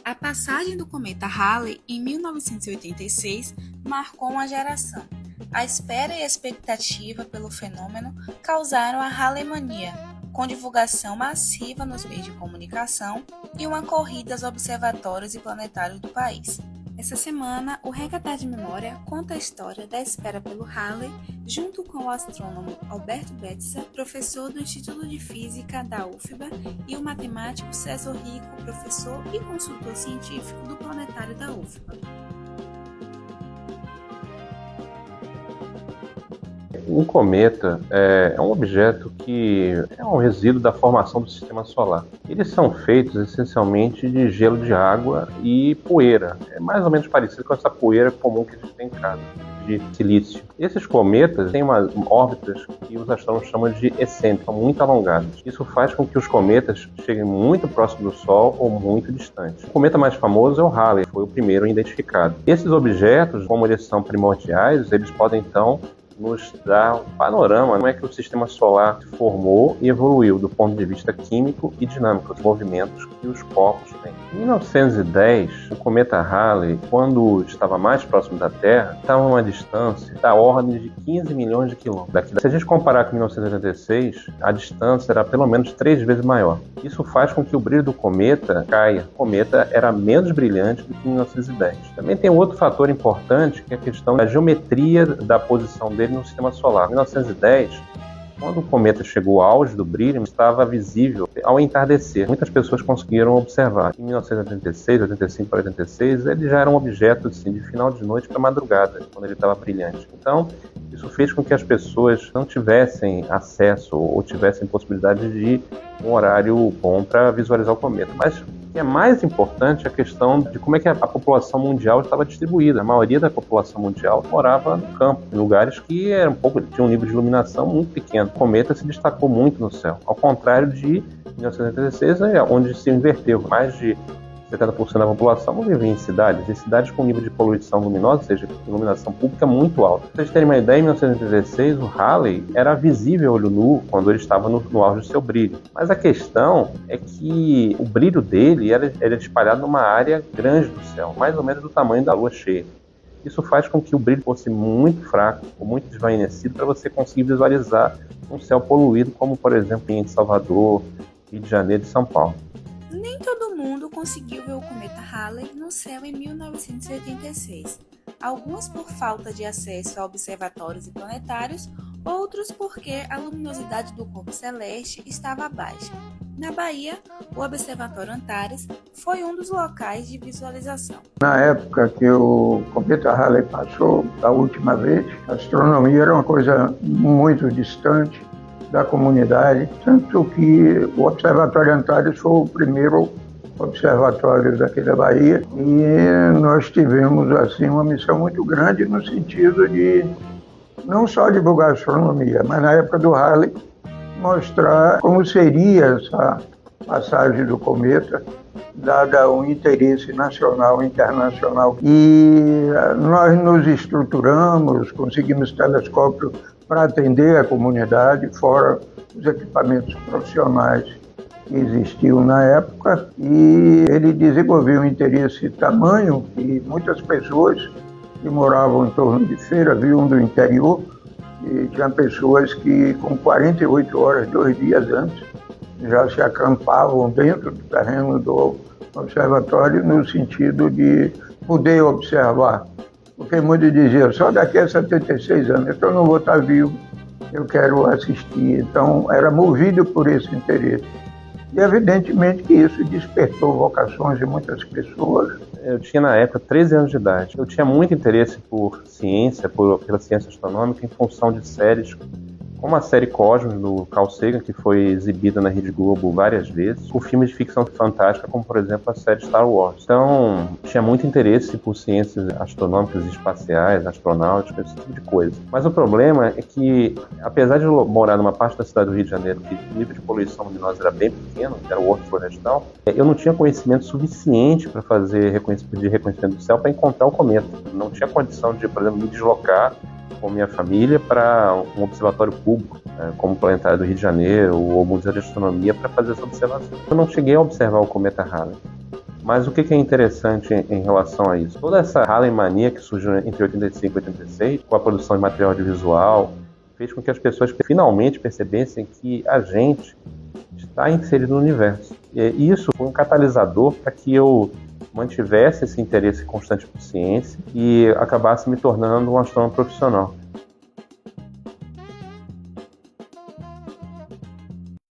A passagem do cometa Halley em 1986 marcou uma geração. A espera e a expectativa pelo fenômeno causaram a Halley-mania, com divulgação massiva nos meios de comunicação e uma corrida aos observatórios e planetários do país. Essa semana, o Resgatar de Memória conta a história da espera pelo Halley, junto com o astrônomo Alberto Betsa, professor do Instituto de Física da UFBA, e o matemático César Rico, professor e consultor científico do planetário da UFBA. Um cometa é um objeto que é um resíduo da formação do sistema solar. Eles são feitos essencialmente de gelo de água e poeira. É mais ou menos parecido com essa poeira comum que a gente tem em casa, de silício. Esses cometas têm umas órbitas que os astrônomos chamam de excêntricas, muito alongadas. Isso faz com que os cometas cheguem muito próximo do Sol ou muito distantes. O cometa mais famoso é o Halley, foi o primeiro identificado. Esses objetos, como eles são primordiais, eles podem então nos dá um panorama de como é que o sistema solar se formou e evoluiu do ponto de vista químico e dinâmico, os movimentos que os corpos têm. Em 1910, o cometa Halley, quando estava mais próximo da Terra, estava a uma distância da ordem de 15 milhões de quilômetros. Se a gente comparar com 1986, a distância era pelo menos 3 vezes maior. Isso faz com que o brilho do cometa caia. O cometa era menos brilhante do que em 1910. Também tem outro fator importante, que é a questão da geometria da posição dele no sistema solar. Em 1910, quando o cometa chegou ao auge do brilho, estava visível ao entardecer. Muitas pessoas conseguiram observar. Em 1986, 85 para 86, ele já era um objeto assim, de final de noite para madrugada, quando ele estava brilhante. Então, isso fez com que as pessoas não tivessem acesso ou tivessem possibilidade de um horário bom para visualizar o cometa. Mas o que é mais importante é a questão de como é que a população mundial estava distribuída. A maioria da população mundial morava no campo, em lugares que tinham um nível de iluminação muito pequeno. O cometa se destacou muito no céu, ao contrário de 1986, onde se inverteu. Mais de 70% da população não vivia em cidades com nível de poluição luminosa, ou seja, iluminação pública muito alta. Para vocês terem uma ideia, em 1916 o Halley era visível a olho nu quando ele estava no auge do seu brilho. Mas a questão é que o brilho dele era espalhado numa área grande do céu, mais ou menos do tamanho da lua cheia. Isso faz com que o brilho fosse muito fraco ou muito desvanecido para você conseguir visualizar um céu poluído, como por exemplo em Salvador, Rio de Janeiro e São Paulo. Nem todo mundo conseguiu ver o cometa Halley no céu em 1986. Alguns por falta de acesso a observatórios e planetários, outros porque a luminosidade do corpo celeste estava baixa. Na Bahia, o Observatório Antares foi um dos locais de visualização. Na época que o cometa Halley passou a última vez, a astronomia era uma coisa muito distante da comunidade, tanto que o Observatório Antares foi o primeiro observatório daqui da Bahia e nós tivemos assim uma missão muito grande no sentido de não só divulgar astronomia, mas na época do Halley mostrar como seria essa passagem do cometa, dada o interesse nacional e internacional. E nós nos estruturamos, conseguimos telescópio para atender a comunidade, fora os equipamentos profissionais que existiam na época, e ele desenvolveu um interesse tamanho que muitas pessoas que moravam em torno de Feira vinham do interior, e tinha pessoas que com 48 horas, 2 dias antes, já se acampavam dentro do terreno do observatório no sentido de poder observar. Porque muitos diziam, só daqui a 76 anos, então eu não vou estar vivo, eu quero assistir. Então era movido por esse interesse. E evidentemente que isso despertou vocações de muitas pessoas. Eu tinha na época 13 anos de idade. Eu tinha muito interesse por ciência, pela ciência astronômica, em função de séries como a série Cosmos, do Carl Sagan, que foi exibida na Rede Globo várias vezes, por filmes de ficção fantástica, como por exemplo a série Star Wars. Então, tinha muito interesse por ciências astronômicas, espaciais, astronáuticas, esse tipo de coisa. Mas o problema é que, apesar de eu morar numa parte da cidade do Rio de Janeiro que o nível de poluição luminosa era bem pequeno, que era o Horto Florestal, eu não tinha conhecimento suficiente para fazer reconhecimento do céu para encontrar o cometa. Não tinha condição de, por exemplo, me deslocar com minha família para um observatório público, como o Planetário do Rio de Janeiro ou o Museu de Astronomia, para fazer essa observação. Eu não cheguei a observar o cometa Halley. Mas o que é interessante em relação a isso? Toda essa Halley mania que surgiu entre 85 e 86, com a produção de material audiovisual, fez com que as pessoas finalmente percebessem que a gente está inserido no universo. E isso foi um catalisador para que eu mantivesse esse interesse constante por ciência e acabasse me tornando um astrônomo profissional.